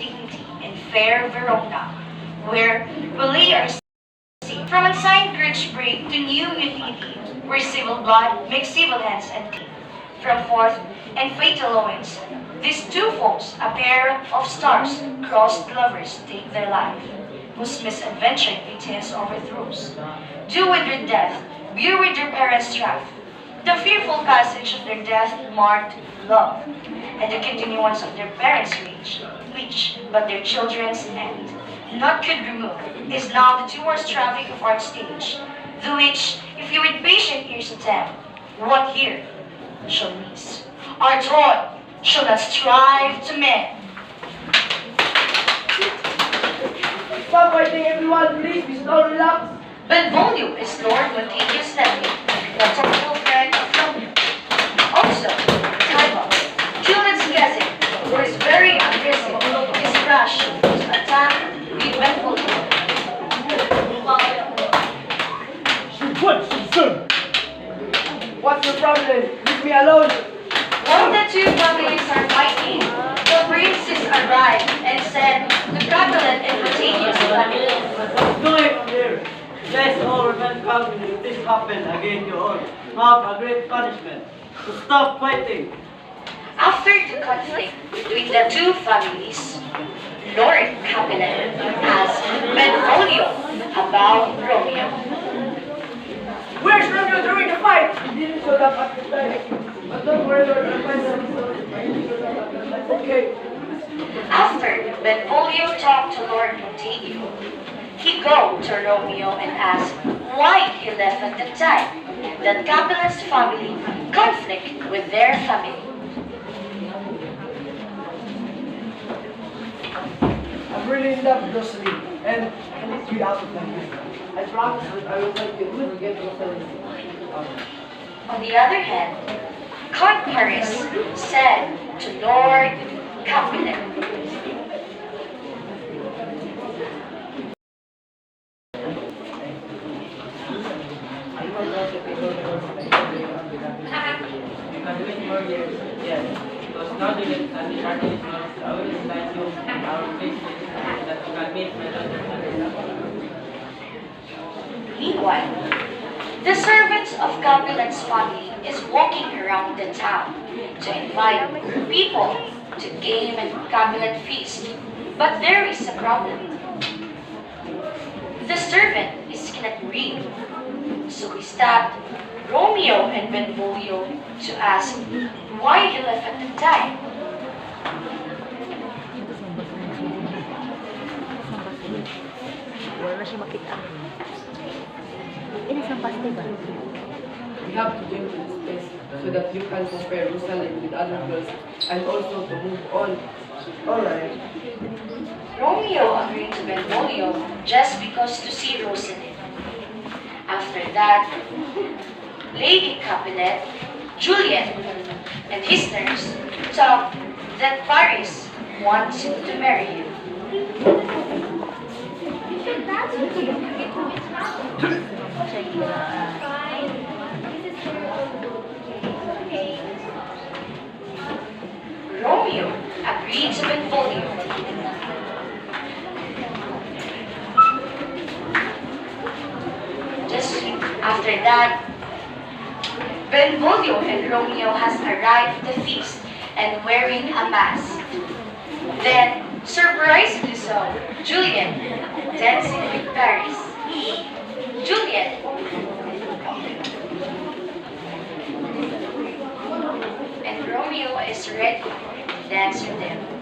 dignity in fair Verona, where we lay our seed. From unsigned bridge break to new mutiny, where civil blood makes civil hands and teeth. From fourth and fatal loins, these two foes, a pair of stars, crossed lovers take their life, whose misadventure victims overthrows. Do with their death, bear with their parents' strife, the fearful passage of their death-marked love, and the continuance of their parents' reach, but their children's end. Not could remove, is now the towards traffic of our stage, the which, if you with patient ears attend, what here shall miss? Our toil shall not strive to mend. Stop fighting, everyone, please, be slow, relax. Benvolio is Lord Montague's nephew, the total friend of Romeo. Also, Tyba, Juliet's cousin, who is very aggressive, is rash to attack with Benvolio. What's the problem? Leave me alone. While the two families are fighting, the princes arrived and said to Capulet and Montague's family, What's going on here? Let's all remain calm if this happens again you all have a great punishment. So stop fighting. after the conflict between the two families, Lord Capulet asked Benvolio about Romeo. Where's Romeo during the fight? He didn't show up at the time. But don't worry, Lord, I'll find him. Okay. After Benvolio talked to Lord Montague, he go to Romeo and asked why he left at the time that Capulet's family conflict with their family. I'm really in love with Rosalie, and I need to be out of my life. I promise that I will fight you to forget Rosalie. On the other hand, Count Paris said to Lord Capulet, Yes, because now Juliet and the party is not, I will invite you our business that you can meet my daughter. meanwhile, the servants of Capulet's family is walking around the town to invite people to game and Capulet feast. But there is a problem. The servant is cannot read, so he stopped Romeo and Benvolio to ask why he left at the time. Wala siya makita. Ini sampas ba? We have to go to this place so that you can compare Rosalie with other girls and also to move on. Alright. Romeo agreed to Benvolio just because to see Rosalie. After that, Lady Capulet, Juliet, and his nurse talked that Paris wants him to marry him. Romeo agreed to Benvolio. Just after that, Benvolio and Romeo has arrived at the feast and wearing a mask. Then, surprisingly so, Juliet dancing with Paris. Juliet and Romeo is ready to dance with them.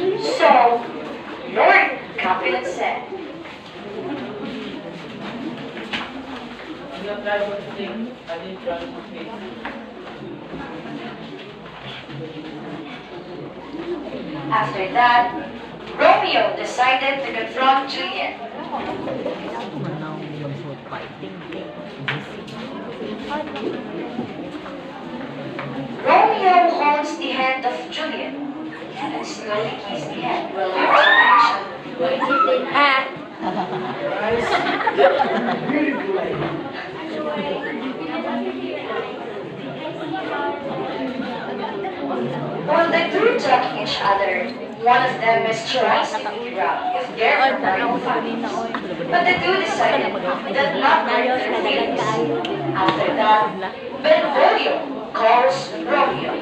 So, Lord Capulet said, You have tried to think, I didn't try to think. After that, Romeo decided to confront Juliet. Romeo holds the hand of Juliet and slowly kissed the hand while Beautiful lady. While the two talking each other, one of them is trying to figure out if they're providing funds. But the two decided that not hurt their feelings. After that, Benvolio calls Romeo.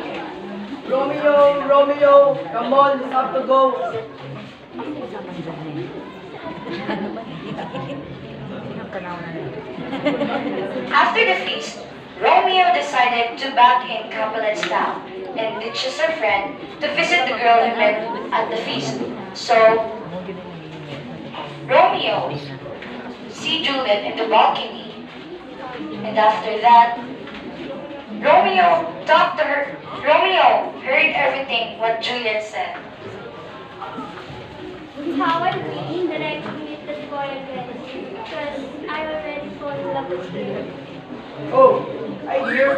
Romeo, Romeo, come on, it's up to go. After the feast, Romeo decided to back in Capulet's town and ditches her friend to visit the girl he met at the feast. So, Romeo see Juliet in the balcony, and after that, Romeo talked to her. Romeo heard everything what Juliet said. How I wish that I could meet that boy again, because I already fall in love with him. Oh, I hear.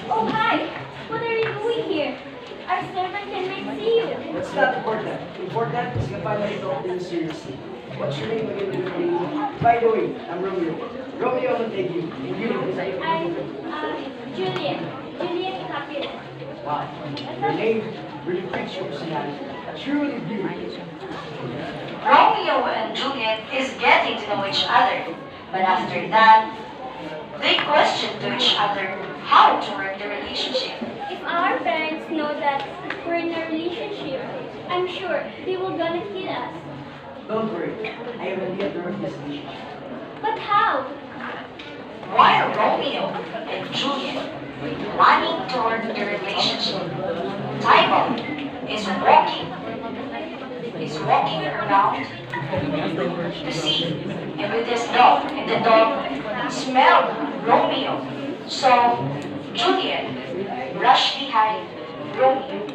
Oh, hi! What are you doing here? Our servant can see you. It's not important. Important is you finally don't take it seriously. What's your name again, little lady? By the way, I'm Romeo. Romeo will take you. And you? I'm Juliet. Juliet Capulet. Wow. Your name really fits your personality. Truly beautiful. Romeo and Juliet is getting to know each other, but after that, they question to each other how to work the relationship. If our parents know that we're in a relationship, I'm sure they will gonna kill us. Don't worry. I have an idea to work this relationship. But how? While Romeo and Juliet were planning toward the relationship, Tybalt is walking around to see, and with his dog, and the dog smelled Romeo. So Juliet rushed behind Romeo.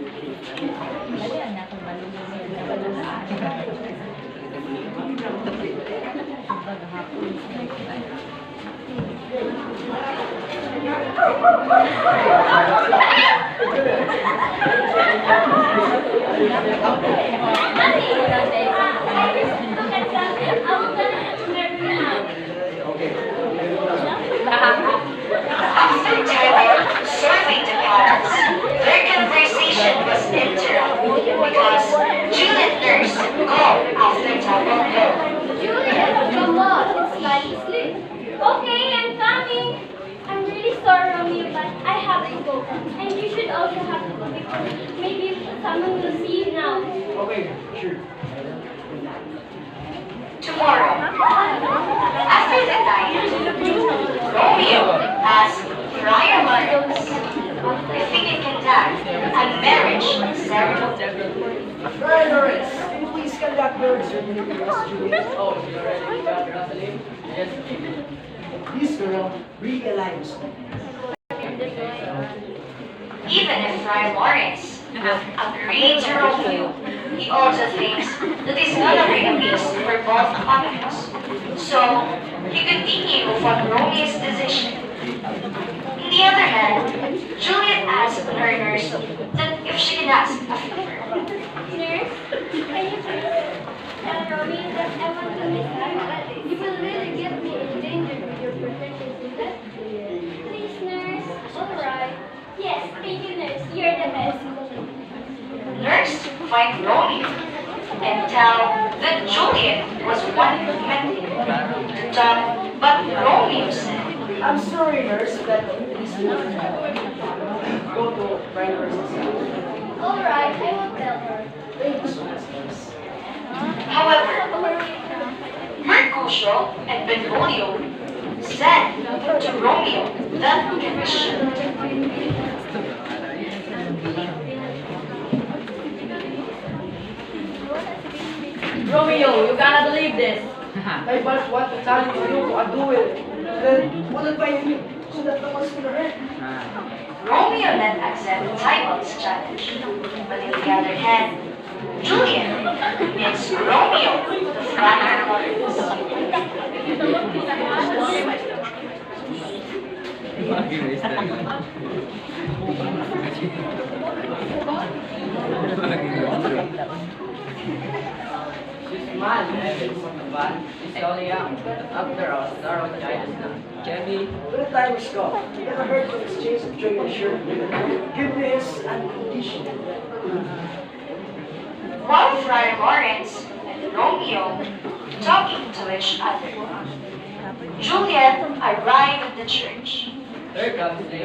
After Tybalt surveyed the palace, their conversation was interrupted because Juliet nurse called after Tybalt left. Juliet, come on, it's time to sleep. Okay, I'm coming. I'm really sorry, Romeo, but I have to go. And you should also have to go because maybe someone will see you now. Okay, sure. Tomorrow, after the night, Romeo asked Friar Lawrence if he can conduct a marriage ceremony. Friar Lawrence, can you please conduct marriage ceremony for us, Juliet? Oh, you already got Daffodil? Yes, This girl really aligns. Even if Friar Lawrence agreed to Romeo, he also thinks that he's gonna bring a peace for both families. So, he continued on Romeo's decision. On the other hand, Juliet asked her nurse that if she can ask a favor. Nurse, can you please tell Romeo that I want to listen? You will really get me in danger with your protection to that. Please, nurse. Alright. Yes, thank you, nurse. You're the best. Nurse find Romeo and tell that Juliet was one who met him to talk, but Romeo said, I'm sorry, nurse, that this woman go to Friar Lawrence's house. Alright, I will tell her. Thank you so much, nurse. however, Mercutio and Benvolio said to Romeo that he should. Romeo, you cannot believe this. Rivals want to challenge you to a duel. Then, what advice you so that no one's gonna hurt? Romeo then accepted Tybalt's challenge, but on the other hand, Juliet needs Romeo to fly her She's mad, Evans, but she's only young. After all, Star was giant now. Jenny, When the time is gone, you never heard of exchange of joy and shirt. Forgiveness and condition. while Friar Lawrence and Romeo talking to each other. Juliet arrived at the church. here comes the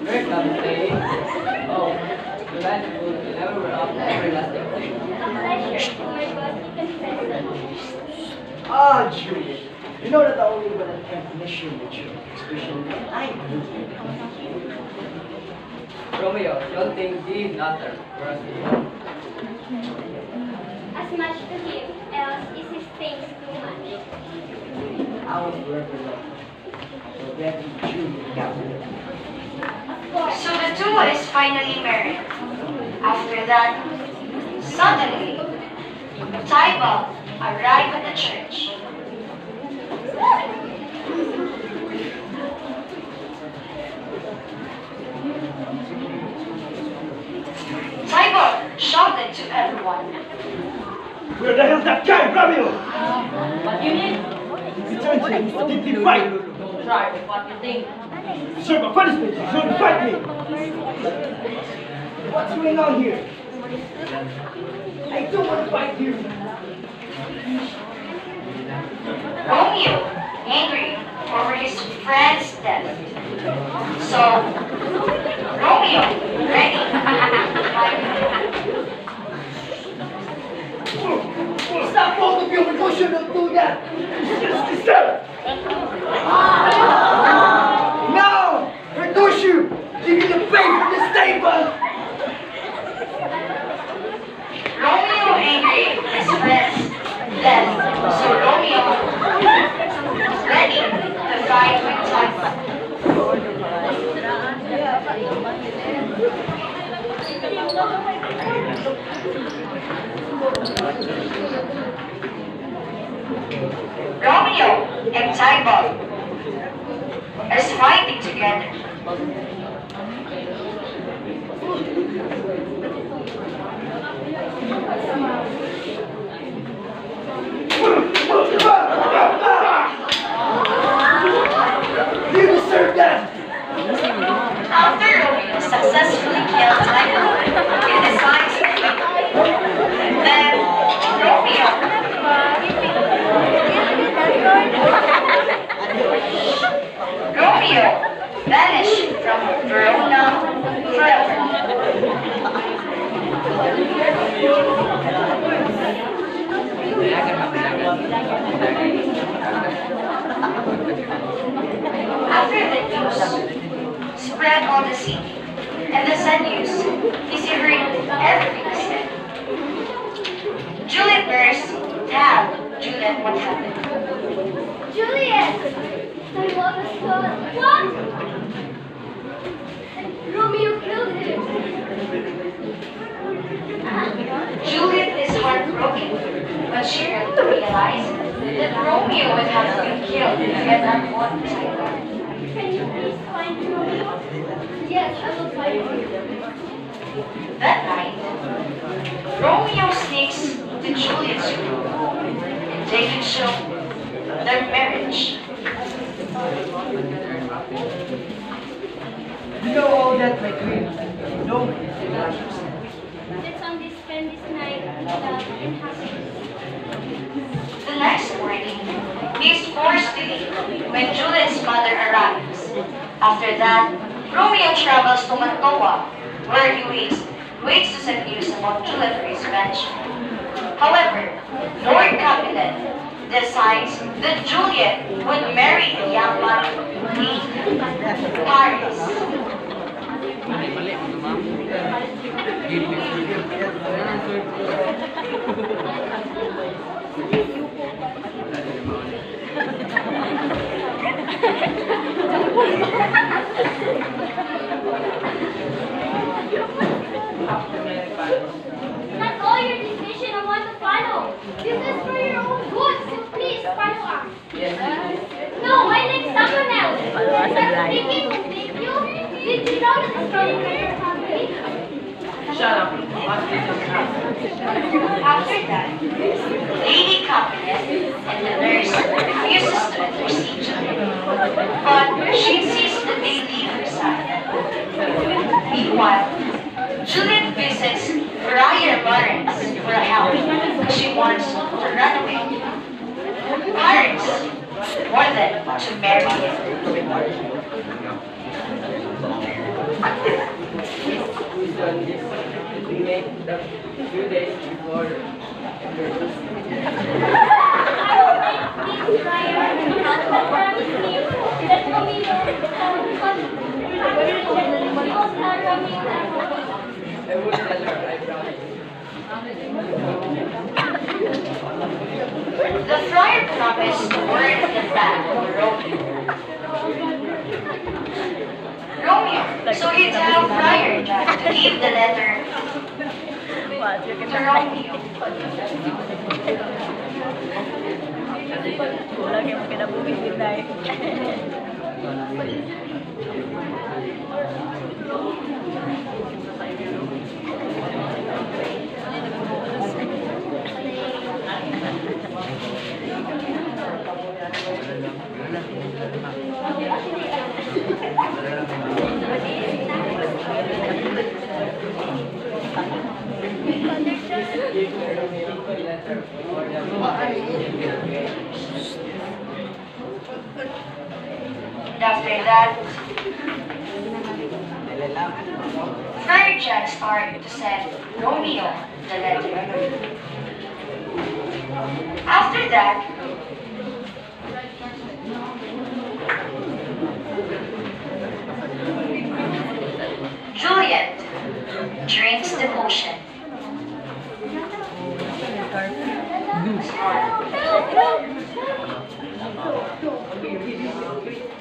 Here comes the oh, the land will never of everlasting thing. A pleasure, my God, to confess. Ah, Juliet. You know that I only want an definition with you, especially when I Romeo, don't think thee nothing for us to do. As much to him, else is his things too much. I was forever loved. So that is Juliet Daffodil. Of course, So the two is finally married. After that, suddenly, Tybalt arrived at the church. Tybalt shouted to everyone. Where the hell's that guy, Romeo? What you need? Return to him, or did he fight? Don't try with what you think. Sir, my punishment, he's going to fight me. What's going on here? I don't want to fight you. Romeo, angry over his friend's death. So, Romeo, ready to fight. Stop both of you because you don't do that. It's disturbed. No! Reduce give me the pay for this table. Romeo angry at his friend's death. So Romeo, ready to fight with Tybalt. Romeo and Tybalt are fighting together. You deserve that. After Romeo successfully killed Tybalt, he decides to leave. Then Romeo vanished from Verona forever. After the news spread on the city, and the sad news is hearing everything is said. Juliet nurse tell Juliet what happened. Juliet! My love is gone. What? Romeo killed him. Juliet is heartbroken, but she realized that Romeo would have been killed if he had not fought Tybalt. Can you please find Romeo? Yes, I will find him. That night, Romeo sneaks to Juliet's room and they can show their marriage. You know all that, my queen. No, you Let's only spend this night in love and happiness. The next morning, he is forced to leave when Juliet's mother arrives. After that, Romeo travels to Mantua, where he waits to send news about Juliet for his banishment. However, Lord Capulet decides that Juliet would marry a young man named Paris. That's all your decision I want to follow. This is for your own good, so please follow us. No, I like someone else. Speaking of thank you, did you know that the story for your family? Shut up. What's this? After that, Lady Capulet and the nurse refuses to enter Juliet, but she insists that they leave her side. Meanwhile, Juliet visits Friar Lawrence for help. She wants to run away. Paris more than to marry We make the few days before. Please, Friar, promise me that Romeo I will tell her, I promise. The friar promised to burn the flag of Romeo. So he tells Friar Jack to give the letter to Romeo. Lagi mo kinabuhin tayo. And after that, Friar Jack started to send Romeo the letter. After that, Juliet drinks the potion.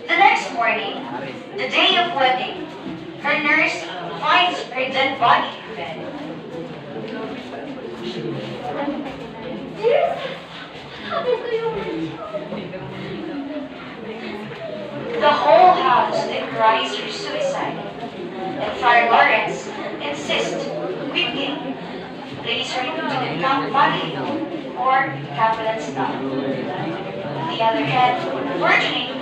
The next morning, the day of wedding, her nurse finds her dead body in bed. Dear, what happened to you? The whole house then cries for suicide, and Friar Lawrence insists, weeping, lays her into the body or Capulet's tomb. On the other hand, fortunately,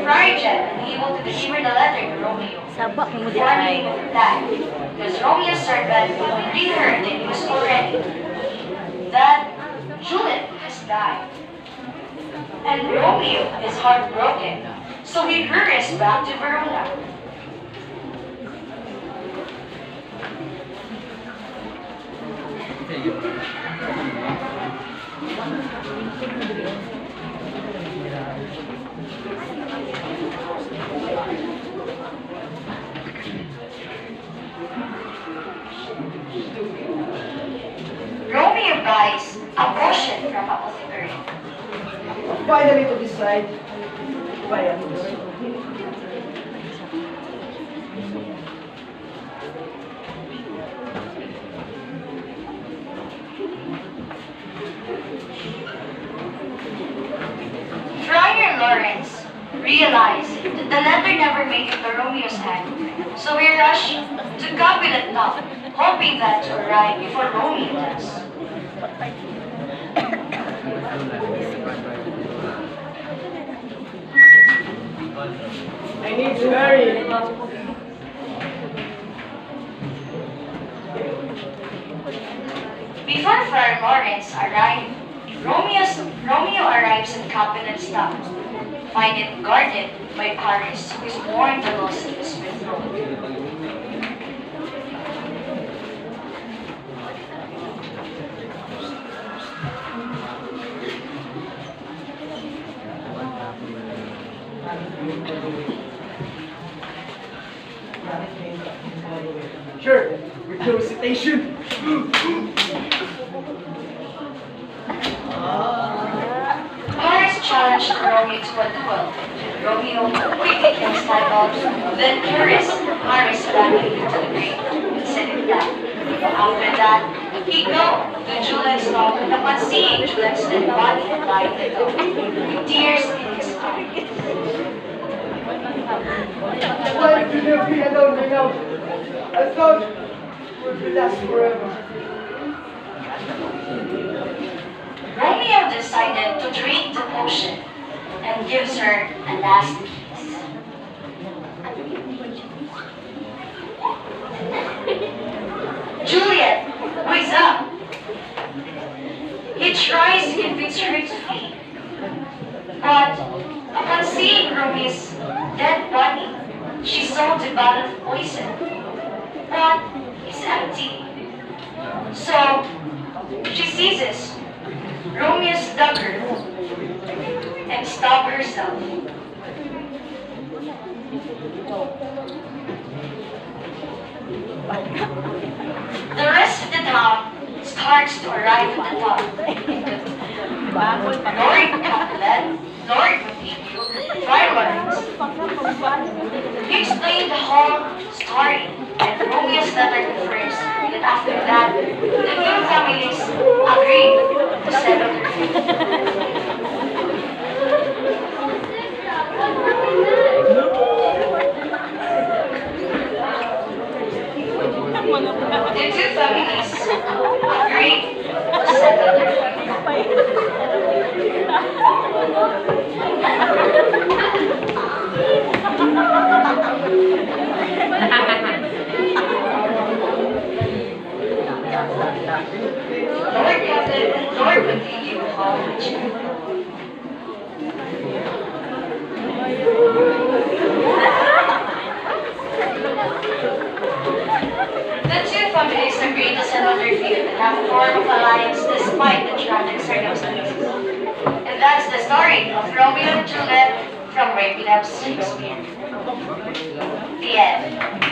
Friar Jack was able to deliver the letter to Romeo, Sabak mo di warning ay. of that, because Romeo's servant read her the news already that Juliet has died. And Romeo is heartbroken, so he hurries back to Verona. Romeo buys a potion from apothecary. Finally to decide why I'm here. Friar Lawrence realized that the letter never made it to Romeo's hand, so he rushed to Capulet Top, hoping that to arrive before Romeo does. I need to hurry. Before Friar Lawrence arrived, Romeo arrives at Capulet's Top, find it guarded by Paris, who is mourning the loss of his betrothed. with no hesitation. Paris challenged Romeo to a duel. Romeo quickly kills Tybalt, then carries Paris back into the grave and set it down. After that, he goes to Juliet's home and upon seeing Juliet's dead body lying below, with tears in his eyes. Why did you be alone now? I thought it would be last forever. Romeo decided to drink the potion and gives her a last kiss. Juliet, wake up! He tries to convince her to flee, but upon seeing Romeo's dead body, she saw the bottle of poison, but it's empty. So she seizes Romeo's dagger and stabs herself. The rest of the town starts to arrive at the top. Lord Capulet, Lord Matthew, fireworks. He explained the whole story, and Romeo's letter confirms that after that, the two families agreed to settle their The two families agreed to settle their Lord Captain and Lord Matthew home with you. The two families agreed to settle their feud and have a form of alliance despite the tragic circumstances. And that's the story of Romeo and Juliet from Rapid Shakespeare. The end.